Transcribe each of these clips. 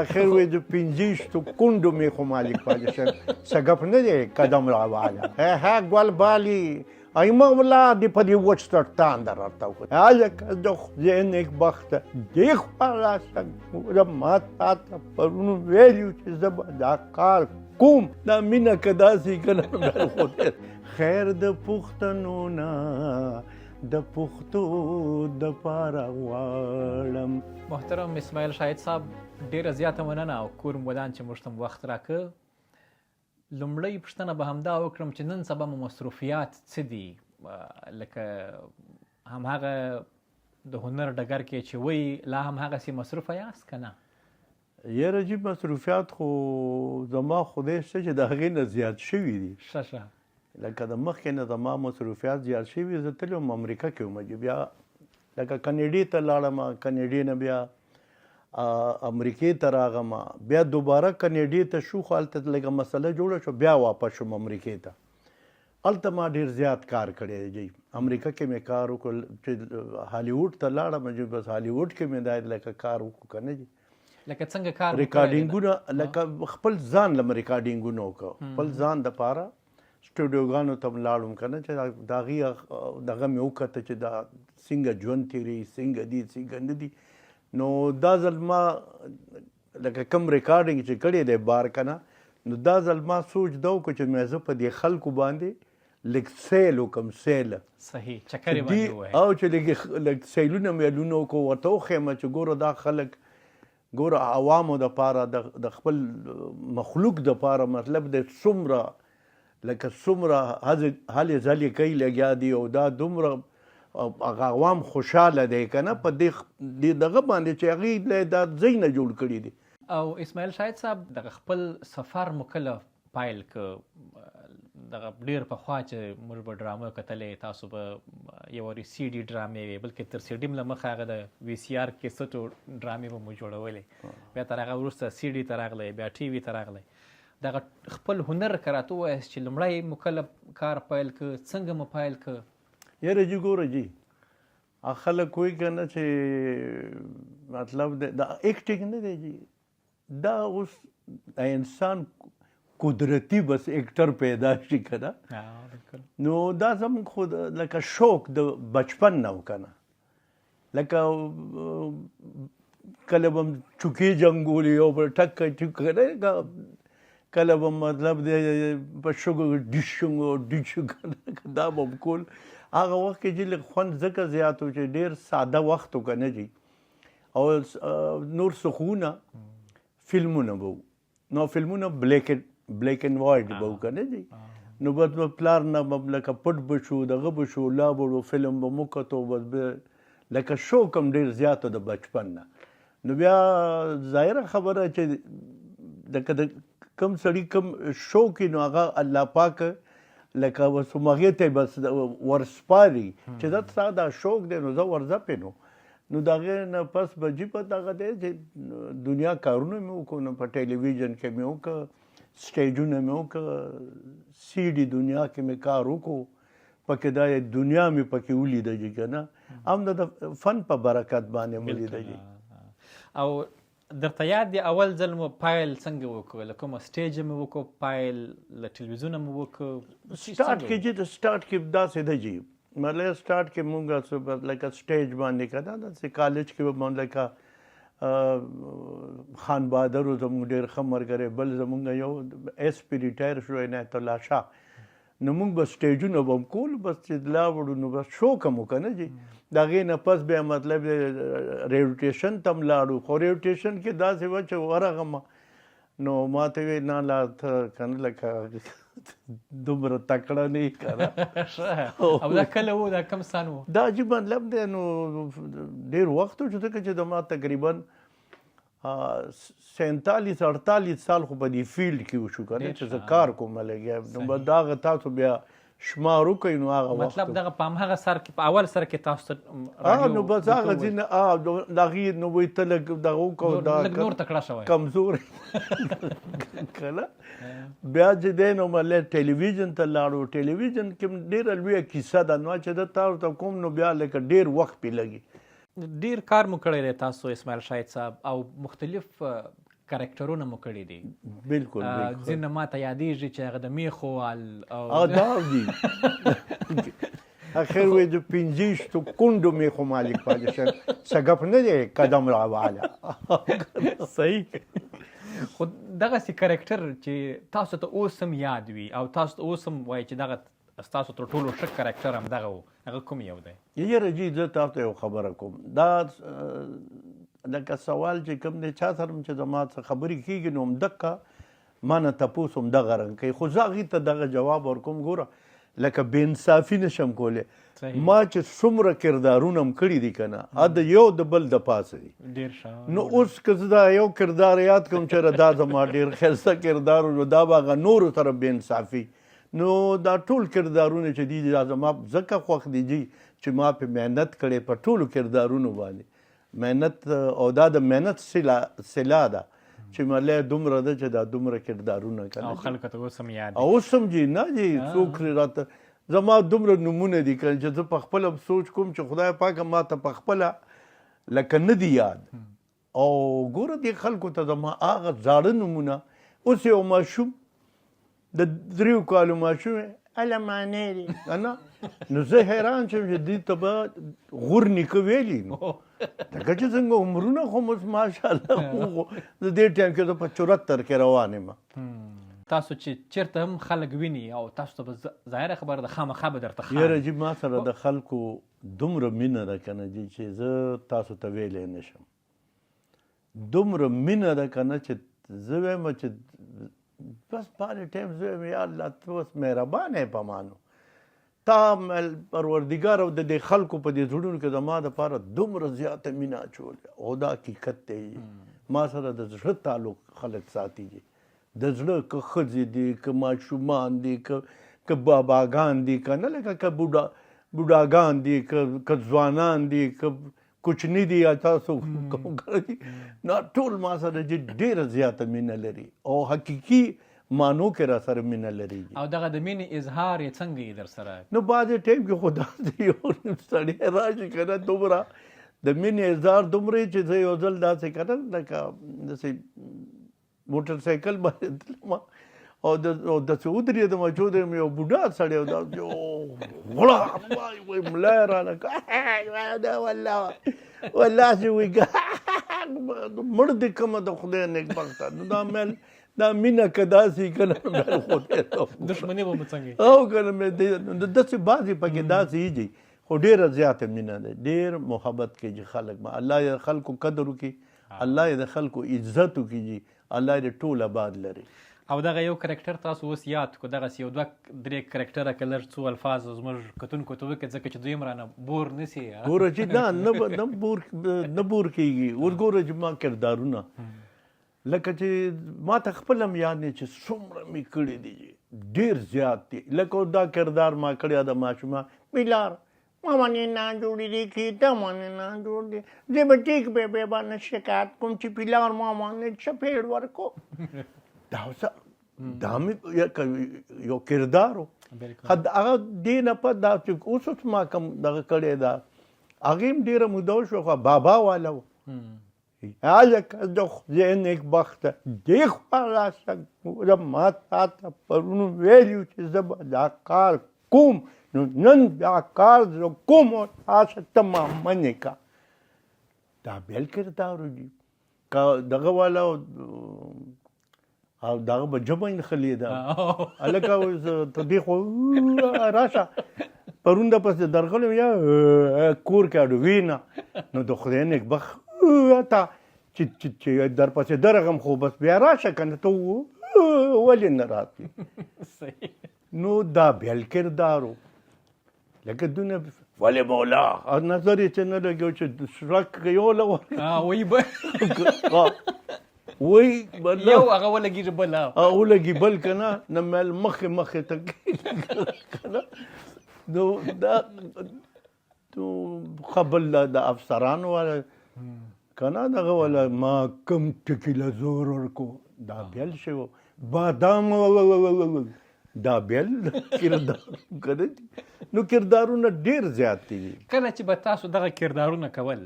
اخر وې د 25 کونډو مې خو مالک پاتې شم څه ګپ نه دی قدم راواله ها ګل بالي ایما ولا دی په دې وچ ترتان درته وکړه هغه د خدای نیک بخت دی خپل د مات پرونو ویلو چې زه دا کار کوم دا مینه که داسې کنه خو خیر د پښتنو نه د پښتو د پاره غواړم. محترم اسماعیل شاهد صاحب ډیره زیاته مننه او کور مودان چې موږ ته وخت راکړ. لومړی پوښتنه به همدا وکړم چې نن سبا مو مصروفیات څه دي؟ لکه همهغه د هنر ډګر کې چې وایي لا هم هغسې مصروفه یاست که نه؟ یاره جي مصروفیات خو زما خدای شته چې د هغې نه زیات شوي دي. ښه لکه د مخکې نه زما مصروفیات زیات شوي چې تللی وم امریکا کې وم چې بیا لکه کنیډې ته لاړم کنیډې نه بیا امریکې ته راغم بیا دوباره کنیډې ته شو خو هلته لږه مسله جوړه شو بیا واپس شوم امریکې ته هلته ما ډېر زیات کار کړی دی امریکا کې مې کار وکړ چې هالیوډ ته لاړم چې بس هالیوډ کې مې دا لکه کار وکړو که نه دي لکه څنګه کار ریکارډینګونه لکه خپل ځان لم ریکارډینګونه وکړو خپل ځان دپاره سټوډیوګانو ته م لاړم که نه چې د هغې دغه مې وکته چې دا څنګه ژوند تېروي څنګه دي څنګه نه دي نو دا ځل ما لکه کم ریکارډینګ چې کړی دی بار که نه نو دا ځل ما سوچ دا وکړو چې مې زه په دې خلکو باندې لږ سیل وکړم سیل صحیح چکرې باندې ووایي او چې لږ سیلونه میلونه وکړو ورته وښیم چې ګوره دا خلک ګوره عوامو دپاره د خپل مخلوق دپاره مطلب دی څومره لکه څومره هلې ځلې کوي لګیا دي او دا دومره هغه عوام خوشحاله دی که نه په دې دغه باندې چې هغوی دا ځای نه جوړ کړي دي. او اسماعیل شاهد صاحب دغه خپل سفر مو کله پایل که دغه ډېر پخوا چې موږ به ډرامه کتلې تاسو به یو وارې سی ډي ډرامې وې بلکې تر سی ډي م له مخه هغه د وي سي آر کیسټو ډرامې به مو جوړولې بیا تر هغه وروسته سی ډي ته راغلی بیا ټي وي ته راغلی دغه خپل هنر که راته ووایاست چې لومړی مو کله کار پیل که څنګه مو پیل که؟ یاره جي ګوره جي خلک وایي که نه چې مطلب دا ایکټینګ نه دی جي دا اوس د انسان قدرتي بس ایکټر پیدا شي که نه نو دا زموږ خو لکه شوق د بچپن نه و که نه لکه کله به م چوکې جنګولې او به ټکه چوکه کله به مطلب دی په شګو ډیشو دا به م کول هغه وخت کې چې لږ خوند ځکه زیات و چې ډېر ساده وخت و که نه جي او نور څه فلمونه به وو نو فلمونه بلیک اینډ وایټ به وو که نه جي نو بس به پلار نه به لکه پټ به شو دغه به شو لا به فلم به مو کتو بس به لکه شوق هم ډېر زیات و د بچپن نه نو بیا ظاهره خبره چې لکه د کم سړي کم شوق وي نو هغه الله پاک لکه اوس همغې ته بس ورسپاري چې دا ستا دا شوق دی نو زه ورځه نو د هغې نه پس به جي په دغه دی چې دنیا کارونه مې وکړو نو په ټلویزیون کې مې وکړه سټیجونه مې وکړه سی ډي دنیا کې مې کار وکړو پکې دا دنیا مې پکې ولیده جي که نه هم د فن په برکت باندې مې ولیده جي. او درته یاد دی اول ځل مو پایل څنګه وکړو له کومه سټیجه مې وکړو پایل له ټلویزیونه مو وکړو سټارټ کې چې د سټارټ کې داسې ده جي مطلب سټارټ کې مونږ لکه سټیج باندې که دا داسې کالج کې به لکه خان بهادر زموږ ډېر ښه ملګری بل زموږ یو ایس پي ریټایر شو عنایت الله شاه نو موږ به سټیجونه به م کول بس چې لاوړو نو بس شوق هم و که نه جي د هغې نه پس بیا مطلب ریوټیشن ته م لاړو خو ریوټیشن کې داسې وه چې ورغم نو ما ته ویې نه لا ته که نه لکه دومره تکړه نه یې که نه او دا کله و دا کم سن و دا جي مطلب دی نو ډېر وخت و چې ځکه چې د ما تقریبا 47-48 سال خو په دې فیلډ کې وشو که نه چې زه کار کوم لګیا نو بس دا هغه تاسو بیا شمار وکړئ نو هغه وخت مطلب دغه په همهغه سر کې په اول سر کې تاسو ته نو بس هغه ځینې د هغې نو وایي ته لږ دغه وکړو دا لږ نور تکړه شوی کمزور که نه بیا چې دی نو مطلب ټلویزیون ته لاړو ټلویزیون کې ډېره لویه کیسه ده نو چې د تاسو ته کوم نو بیا لکه ډېر وخت پرې لګي ډیر کار مو کړی دی تاسو اسماعیل شاهد صاحب او مختلف کرکټرونه مو کړي دي. بالکل ځینې ماته یادېږي چې هغه د میخو دا دي اخر وې د 25 کونډو میخو مالک پاتې شه سګپ نه دی قدم راواله. صحیح. خو دغسې کرکټر چې تاسو ته اوس هم یاد وي او تاسو ته اوس هم وایي چې دغه ستاسو تر ټولو ښه کرکټر هم دغه و، هغه کوم یو دی؟ یاره جي زه تاسو ته یو خبره کوم. دا لکه سوال چې کوم دی چا سره چې زما څه خبرې کېږي نو همدقه ما نه تپوس هم دغه رنګ کوي. خو زه هغې ته دغه جواب ورکوم. ګوره لکه بې انصافي نشم کولی. ما چې څومره کردارونه هم کړي دي که نه د یو د بل د پاسه دي. نو اوس که زه دا یو کردار یاد کړم چې دا زما ډېر ښایسته کردار و، دا به هغه نورو سره بې انصافي. نو دا ټول کردارونه چې دي دا زما ځکه خوښ دي جي چې ما پې محنت کړی په ټولو کردارونو باندې. محنت او دا د محنت صلا ده چې ملی دومره ده چې دا دومره کردارونه او خلکو ته اوس هم یاد دي. اوس هم جي نه جي څوک راته زما دومره نومونه دي که چې زه په خپله سوچ کوم چې خدای پاکه ما ته په خپله لکه نه دي یاد. او ګوره دې خلکو ته زما هغه زاړه نومونه اوس یو ماشوم د 3 کالو ماشوم اله معنی دی که نه نو زه حیران شم چې دوی ته به غور نیکه ویلي نو ځکه چې څنګه عمرونه خو اوس ماشاءالله زه دې ټایم کې زه په 74 کې روان یم. تاسو چې چېرته هم خلک ویني او تاسو ته به ظاهره خبره ده خامخا به درته ښکاري. یاره جي ما سره د خلکو دومره مینه ده که نه جي چې زه تاسو ته ویلی نه شم. دومره مینه ده که نه چې زه وایم چې بس پاره ټایم زه وایم یا الله ته اوس مهربانه یې په ما نو تا پروردګار او د دې خلکو په دې زړونو کې زما دپاره دومره زیاته مینه اچولې. او دا حقیقت دی. ما سره د زړه تعلق خلک ساتي دي. د زړه که ښځې دي که ماشومان دي که باباګان دي که نه لکه که بوډاګان دي که ځوانان دي که کوچني دي یا تاسو نه ټول ما سره چې ډېره زیاته مینه لري او حقیقي مانو کې را سره مینه لري. او دغه د مینې اظهار یې څنګه یې در سره؟ نو بعضې ټایم کې خو داسې یو سړی راشي که نه دومره د مینې اظهار دومره چې زه یو ځل داسې که نه لکه داسې موټر سایکل باندې تلم او داسې ودرېدم چې ودرېدم یو بوډا سړی و دا غړا وایي ملا یې راله والله چې وایي مړ دې کومه د خدای نیکبخته. نو دا میل دا مینه که داسې که نه میل خدای دښمني به مو څنګه او که نه داسې بعضې پکې داسې دي خو ډېره زیاته مینه ده. ډېر محبت کوي خلک ما. الله یې د خلکو قدر وکړي، الله یې د خلکو عزت وکړي، الله یې ټول آباد لري. او دغه یو کرکټر تاسو اوس یاد کړو دغسې یو 2-3 کرکټره که لږ څو الفاظ زموږ کتونکو ته وکړي ځکه چې دوی هم رانه بور نه سي. ګوره چې نه بور کېږي. اوس ګوره چې ما کردارونه لکه چې ما ته خپل هم یاد دی چې څومره مې کړي دي ډېر زیات دي. لکه دا کردار ما کړی د ماشومه بیلار ماما نے نہ جوڑی دیکھی تما نے نہ جوڑ دی دے بچیک بے باندې شکایت کوم چې پیلار ماما نے چپېړ ورکو. دا مې یو کردار و. هغه دې نه په دا چې اوس ما کوم دغه کړی دا هغې هم ډېره موده وشوه خو بابا والا و. هلکه د خدای نیکبخته دې خوا راشه ګوره ما تا ته پرون ویلي چې زه به دا کار کوم نو نن دا کار زه کوم او تاسو ته ما منې که. دا بل کردار دي که دغه والا او دغه به ژبه یې نښلېده هلکه ته دې خو راشه پرون دپسې درغلی یا کور کې اډوینه نو د خدای نیکبخت تا چې درپسې درغم خو بس بیا راشه که نه ته ولې نه راتلې. نو دا بل کردار و. لکه دونه ولې مولا نظر یې چې نه لګیو چې شرک یوله وایي به وایي یو هغه ولګېږي بل ولګي بل که نه نه میل مخې ته که نه نو دا خبل د افسرانو والا که نه دغه والا ما کم ټکي له زور ورکو دا بیل شی و. بادام دا بیل کردار که نه دي. نو کردارونه ډېر زیات دي. کله چې به تاسو دغه کردارونه کول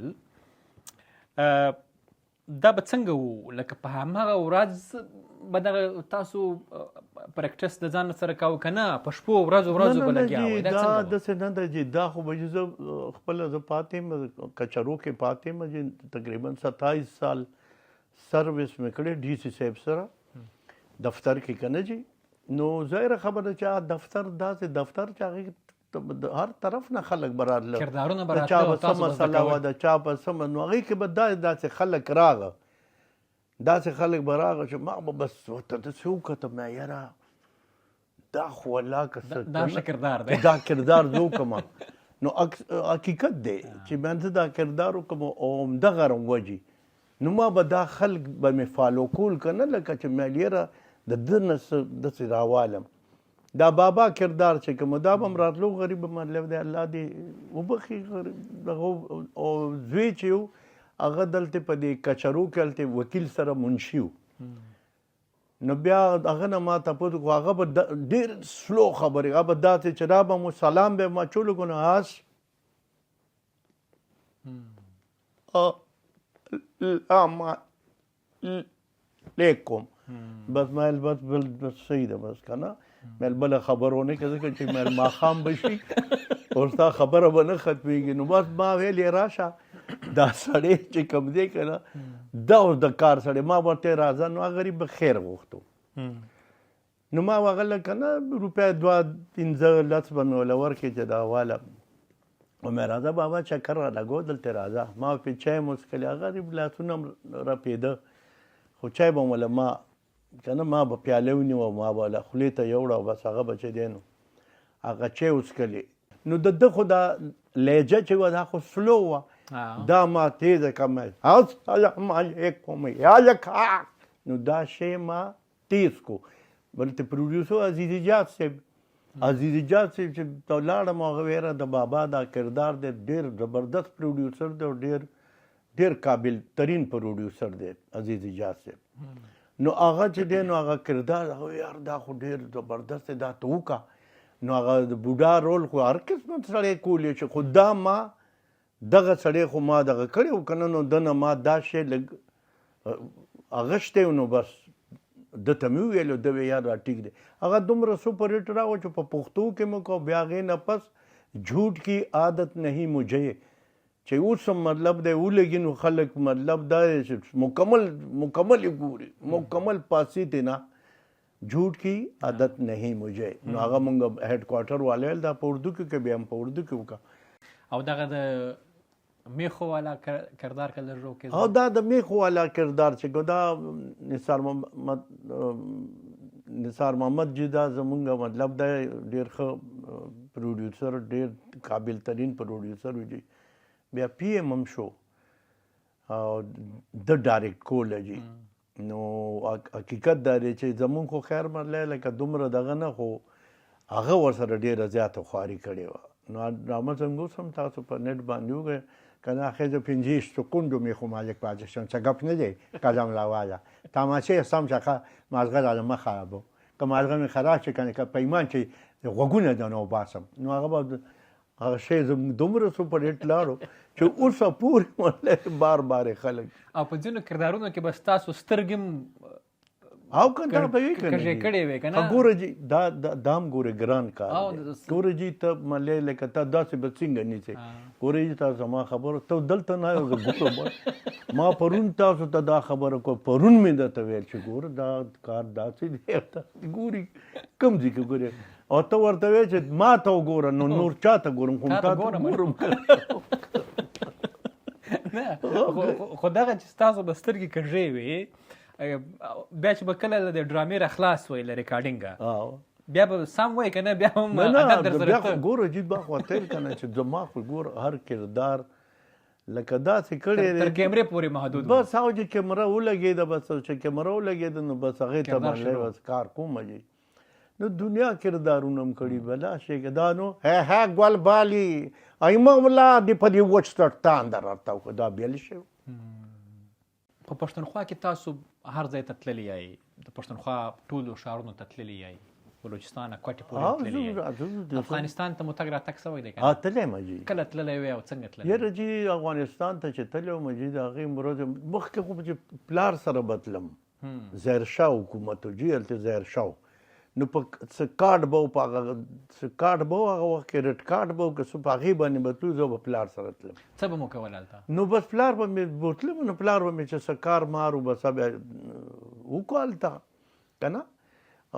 دا به څنګه وو لکه په هماغه ورځ به دغه تاسو پریکټس د ځان سره کاوه که نه په شپو ورځو به لګیا وئ دا څنګه وو؟ داسې نه ده چې دا خو به زه خپله زه پاتې یم کچرو کې پاتې یم چې تقریبا 27 سال سروس مې کړی ډي سي صاحب سره دفتر کې که نه جي نو ظاهره خبره چې دفتر داسې دفتر چې هغې هر طرف نه خلک به راتله کردارونه به د چا راتله او به څه تاسو به زده مسله وه کول. د چا به څه نو هغې کې به داسې خلک راغه داسې خلک به راغه چې ما به بس ورته داسې وکتم نه یاره دا خو الله که څه دا ښه کردار دی. دا کردار زه وکړم نو حقیقت دی چې من زه دا کردار وکړم او همدغه وجې نو ما به دا خلک به مې فالو کول که نه لکه چې مې یاره د ده نه څه داسې راوالم دا بابا کردار چې کوم دا به م راتلو غریب مطلب دی الله دې وبخي او زوی چې و هغه دلته په دې کچرو کې هلته وکیل سره منشي و نو بیا هغه نه ما تپوس کړو هغه به ډېر سلو خبرې هغه به داسې چې را به مو سلام به ما چولو کو نو هاس السلام علیکم بس مایل بس صحیح ده بس که نه مل بله خبرونه که ځکه چې مل ماښام به شي او ستا خبره به نه ختمېږي نو بس ما ویلې راشه دا سړی چې کوم دی که نه دا اوس د کار سړی ما ورته راځه نو هغه غریب به خیر غوښتو نو ما هغه لکه نه روپۍ 2-15 به مې وله ورکړې چې دا واله او مې راځه بابا چکر را لګو دلته راځه ما پې چای مو څښلې هغه غریب لاسونه هم رپېده خو چای به وله ما که نه ما به پیاله ونیوه ما به له خولې ته یوړه او بس هغه به چې دی نو هغه چای وڅښلې نو د ده خو دا لهجه چې وه دا خو سلو وه دا ما تیزه کړم السلام علیکم یا کاک نو دا شی ما تیز کو بلته پروډیوسر عزیز جات صاحب چې ته لاړم هغه ویره د بابا دا کردار دی ډېر زبردست پروډیوسر دی او ډېر قابل ترین پروډیوسر دی عزیز جات صاحب نو هغه چې دی نو هغه کردار هغه یار دا خو ډېر زبردست دی دا ته وکړه نو هغه د بوډا رول خو هر قسمت سړی کولی چې خو دا ما دغه سړی خو ما دغه کړی و که نه نو ده نه ما دا شی لږ اغوښتی و نو بس ده ته مې وویل ده وی یار را ټیک دی هغه دومره سپر هټ راوه چې په پښتو کې مې کو بیا هغې نه پس جھوٹ کی عادت نہیں مجھے چې اوس هم مطلب دی ولګي نو خلک مطلب دا دی چې مکمل یې ګوري مکمل پاسې دی نه جھوٹ کی عادت نہیں مجھے نو هغه مونږ هیډ کوارټر والے دا په اردو کې بیا هم په اردو کې وکړه او دغه د میخو والا کردار که لږ وکړې او دا د میخو والا کردار چې دا نثار محمد جی دا زمونږ مطلب دی ډېر ښه پروډیوسر ډېر قابل ترین پروډیوسر و جی بیا پی ایم هم شو او د ډایرکټ کوله جی نو حقیقت دا دی چې زمونږ خو خیر مرلی لکه دومره دغه نه خو هغه ورسره ډېره زیاته خواري کړې وه نو ډرامه څنګه اوس هم تاسو په نیټ باندې وګورئ که نه خیزه 50 سکوندو میخو مالک پادشان چه گپ نه دی کجام لاوالا تماشه سم چخه مازغه را ما خرابو که مازغه می خراب چه کنه که پیمان چې غوګونه دنو باسم نو هغه به هغه شی دومره سوپر هټ لاړو چې اوسه پورې مله بار بار خلک او په ځینو کردارونو کې به ستاسو سترګې او کنه په وی کنه کږې کړې وې که نه ګوره جی دا دام ګوره ګران کار دی ګوره جی ته ملې لکه ته داسې به څنګه نیسې ګوره جی تاسو ما خبره ته دلته نه یو ګوره ما پرون تاسو ته دا خبره کو پرون مې درته ویل چې ګوره دا کار داسې دی ګوري کوم ځای کې ګوره او ته ورته وایې چې ما ته وګوره نو نور چا ته ګورم خو تا ته ګورم خو دغه چې ستاسو به سترګې کږې وي بیا چې به کله د ډرامې را خلاص وی له ریکارډینګه بیا به سم وایي که نه بیا هم ادب در سره ګوره جي با خو ته که نه چې زما خو ګوره هر کردار لکه داسې کړی دی تر کیمرې پورې محدود بس هغه چې کیمره ولګېده بس چې کیمره ولګېده نو بس هغې ته باندې بس کار کومه جي نو دنیا کردارونه هم کړي بلا شي دا نو ها ګل بالي ایمه ولا د په دې وچ تړتان درته خو دا بیل شي په پښتونخوا کې تاسو هر ځای ته تللی یای د پښتونخوا ټولو ښارونو ته تللی یای بلوچستان کوټې پورې تللی راځو افغانستان ته مو تګ راتګ سوی دی که تللی مجي کله تللی وی او څنګه تللی یاره جی افغانستان ته چې تللی مجي د هغې مراد مخکې خو چې پلار سره به تلم ظاهرشاه حکومت و جي هلته ظاهرشاه نو په څه کارډ به و په هغه څه کارډ به و هغه وخت کې رډ کارډ به و که څه په هغې باندې به تلو زه به پلار سره تلم څه به مو کول هلته نو بس پلار به مې بوتلم نو پلار به مې چې څه کار مار و بس بیا وکړو هلته که نه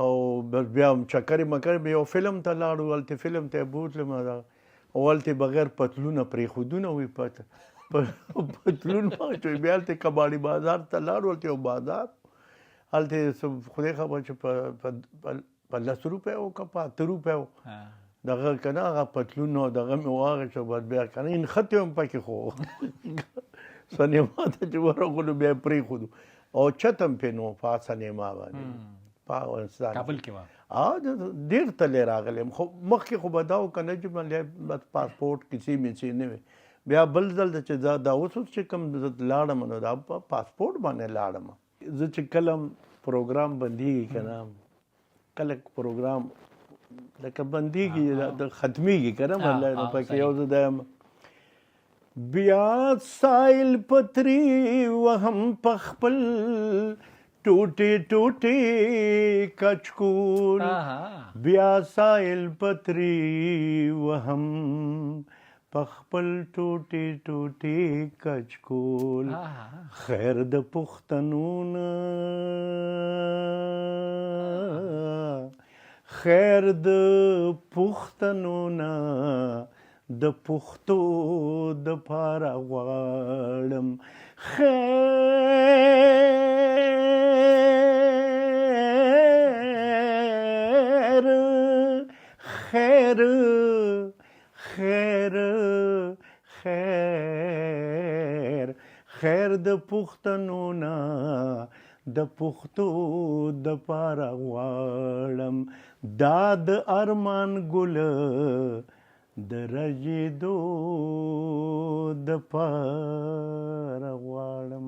او بس بیا هم چکرې مکرې به یو فلم ته لاړو هلته فلم ته یې بوتلم او هلته بغیر پتلونه پرېښودونه وي پتلون واچوي بیا هلته کباړي بازار ته لاړو هلته یو بازار هلته خدای خبر چې په 10 روپیو که په 8 روپیو دغه که نه هغه پتلون او دغه مې واخېستو بس بیا که نه نښتې هم پکې خو سینما ته چې ورغلو بیا یې پرېښودو او چت هم پرې نو په سینما باندې په افغانستان کابل کې وه ډېر تللی راغلی خو مخکې خو به دا و که نه چې بس پاسپورټ کیسې میسې نه وې بیا بل ځل چې دا اوس چې کوم لاړم نو دا په پاسپورټ باندې لاړم زه چې کله پروګرام بندېږي که نه کله پروګرام لکه بندېږي د ختمېږي که نه مطلب پکې یو زه دا یم بیا سایل پتری وهم په خپل ټوټې ټوټې کچکول بیا سایل پتری وهم په خپل ټوټې ټوټې کچکول خیر د پښتنو نه خیر د پښتنو نه د پښتو د پاره غواړم خیر خیر خیر خیر د پښتنو نه د پښتو د پاره غواړم دا د ارمان ګل د رژېدو د پاره غواړم